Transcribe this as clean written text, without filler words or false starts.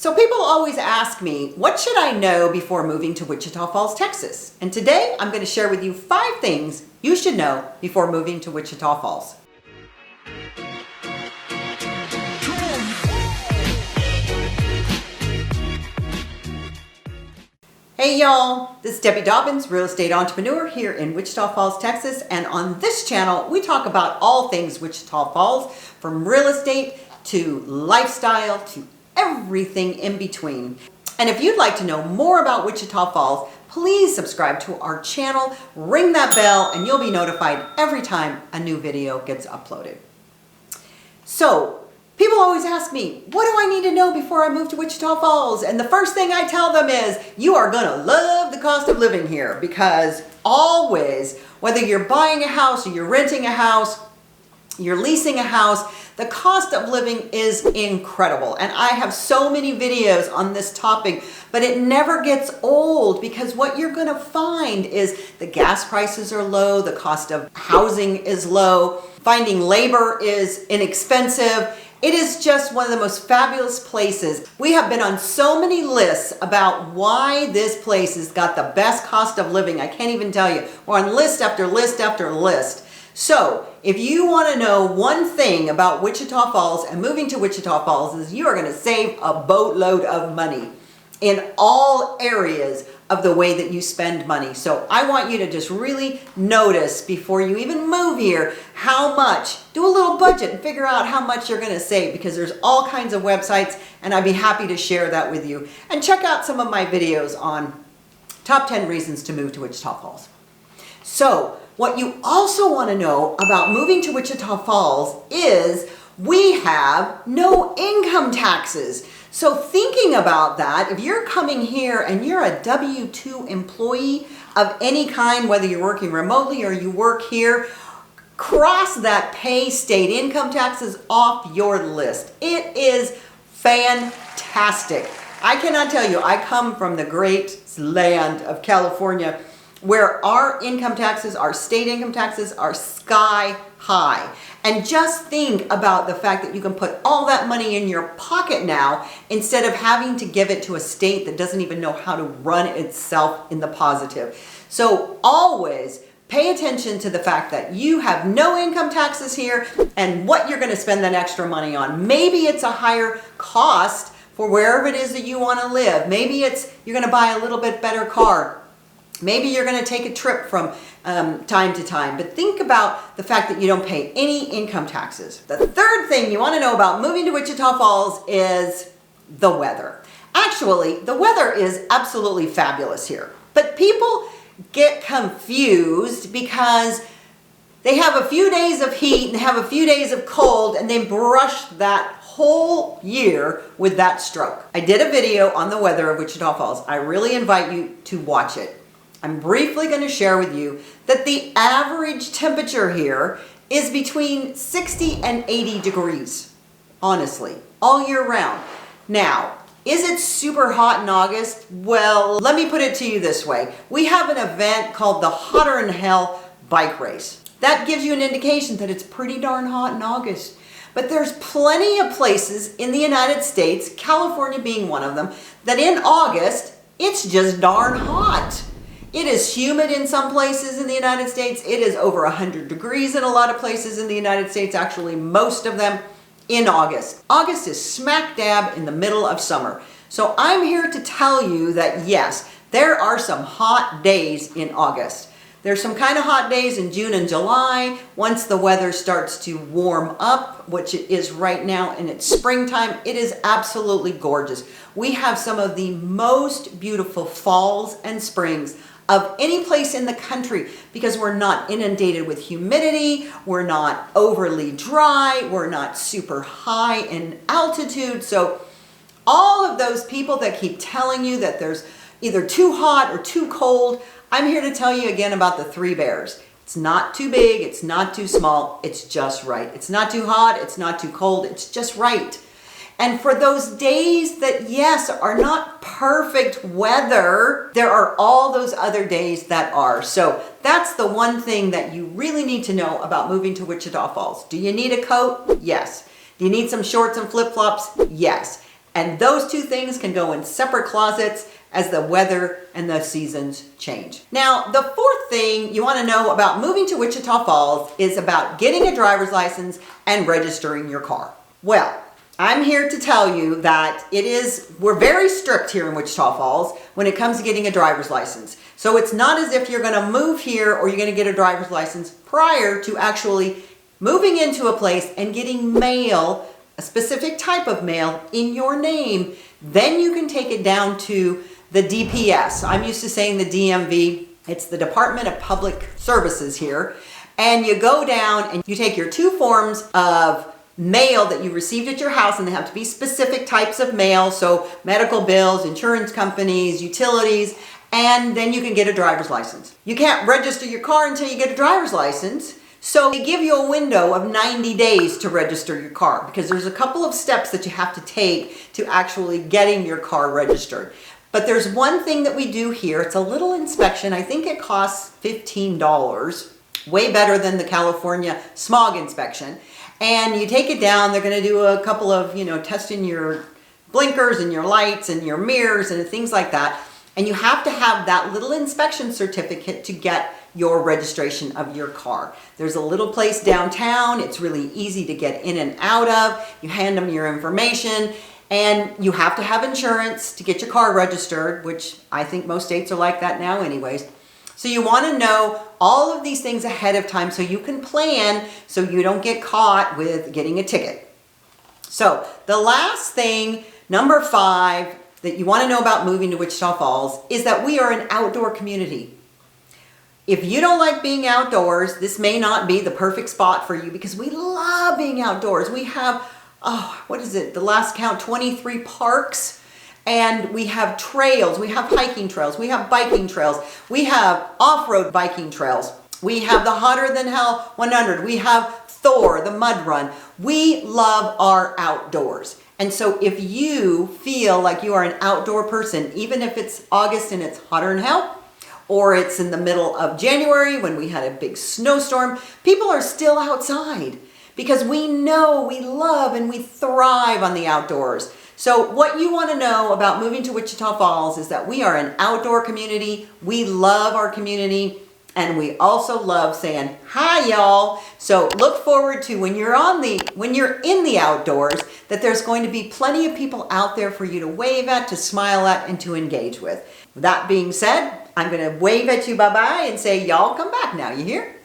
So people always ask me, what should I know before moving to Wichita Falls, Texas? And today I'm going to share with you 5 things you should know before moving to Wichita Falls. Hey y'all, this is Debbie Dobbins, real estate entrepreneur here in Wichita Falls, Texas. And on this channel, we talk about all things Wichita Falls, from real estate to lifestyle to everything in between. And if you'd like to know more about Wichita Falls, please subscribe to our channel, ring that bell, and you'll be notified every time a new video gets uploaded. So, people always ask me, what do I need to know before I move to Wichita Falls? And the first thing I tell them is, you are going to love the cost of living here, because always, whether you're buying a house or you're renting a house, you're leasing a house, the cost of living is incredible. And I have so many videos on this topic, but it never gets old, because what you're going to find is the gas prices are low, the cost of housing is low, finding labor is inexpensive. It is just one of the most fabulous places. We have been on so many lists about why this place has got the best cost of living. I can't even tell you. We're on list after list after list. So if you want to know one thing about Wichita Falls and moving to Wichita Falls, is you are going to save a boatload of money in all areas of the way that you spend money. So I want you to just really notice before you even move here how much, do a little budget and figure out how much you're going to save, because there's all kinds of websites and I'd be happy to share that with you. And check out some of my videos on top 10 reasons to move to Wichita Falls. So what you also want to know about moving to Wichita Falls is we have no income taxes. So thinking about that, if you're coming here and you're a W-2 employee of any kind, whether you're working remotely or you work here, cross that pay state income taxes off your list. It is fantastic. I cannot tell you, I come from the great land of California, where our income taxes, our state income taxes, are sky high. And just think about the fact that you can put all that money in your pocket now, instead of having to give it to a state that doesn't even know how to run itself in the positive. So always pay attention to the fact that you have no income taxes here and what you're going to spend that extra money on. Maybe it's a higher cost for wherever it is that you want to live. Maybe it's you're going to buy a little bit better car. Maybe you're going to take a trip from time to time, but think about the fact that you don't pay any income taxes. The third thing you want to know about moving to Wichita Falls is the weather. Actually, the weather is absolutely fabulous here, but people get confused because they have a few days of heat and have a few days of cold, and they brush that whole year with that stroke. I did a video on the weather of Wichita Falls. I really invite you to watch it. I'm briefly going to share with you that the average temperature here is between 60 and 80 degrees, honestly, all year round. Now, is it super hot in August? Well, let me put it to you this way. We have an event called the Hotter Than Hell Bike Race. That gives you an indication that it's pretty darn hot in August. But there's plenty of places in the United States, California being one of them, that in August, it's just darn hot. It is humid in some places in the United States. It is over 100 degrees in a lot of places in the United States, actually most of them in August. August is smack dab in the middle of summer. So I'm here to tell you that yes, there are some hot days in August. There's some kind of hot days in June and July. Once the weather starts to warm up, which it is right now, and it's springtime, it is absolutely gorgeous. We have some of the most beautiful falls and springs of any place in the country, because we're not inundated with humidity, we're not overly dry, we're not super high in altitude. So all of those people that keep telling you that there's either too hot or too cold, I'm here to tell you again about the 3 bears. It's not too big, it's not too small, it's just right. It's not too hot, it's not too cold, it's just right. And for those days that, yes, are not perfect weather, there are all those other days that are. So that's the one thing that you really need to know about moving to Wichita Falls. Do you need a coat? Yes. Do you need some shorts and flip-flops? Yes. And those two things can go in separate closets as the weather and the seasons change. Now, the fourth thing you want to know about moving to Wichita Falls is about getting a driver's license and registering your car. Well, I'm here to tell you that we're very strict here in Wichita Falls when it comes to getting a driver's license. So it's not as if you're going to move here or you're going to get a driver's license prior to actually moving into a place and getting mail, a specific type of mail in your name. Then you can take it down to the DPS. I'm used to saying the DMV. It's the Department of Public Services here. And you go down and you take your 2 forms of mail that you received at your house, and they have to be specific types of mail. So medical bills, insurance companies, utilities, and then you can get a driver's license. You can't register your car until you get a driver's license. So they give you a window of 90 days to register your car, because there's a couple of steps that you have to take to actually getting your car registered. But there's one thing that we do here. It's a little inspection. I think it costs $15, way better than the California smog inspection. And you take it down. They're going to do a couple of, testing your blinkers and your lights and your mirrors and things like that. And you have to have that little inspection certificate to get your registration of your car. There's a little place downtown. It's really easy to get in and out of. You hand them your information, and you have to have insurance to get your car registered, which I think most states are like that now anyways. So you want to know all of these things ahead of time so you can plan so you don't get caught with getting a ticket. So the last thing, number 5, that you want to know about moving to Wichita Falls is that we are an outdoor community. If you don't like being outdoors, this may not be the perfect spot for you, because we love being outdoors. We have, the last count, 23 parks. And we have trails, we have hiking trails, we have biking trails, we have off-road biking trails, we have the Hotter Than Hell 100, we have Thor, the mud run. We love our outdoors. And so if you feel like you are an outdoor person, even if it's August and it's hotter than hell, or it's in the middle of January when we had a big snowstorm, people are still outside because we know, we love, and we thrive on the outdoors. So what you want to know about moving to Wichita Falls is that we are an outdoor community. We love our community, and we also love saying hi, y'all. So look forward to when you're in the outdoors, that there's going to be plenty of people out there for you to wave at, to smile at, and to engage with. With that being said, I'm going to wave at you bye-bye and say, y'all come back now. You hear?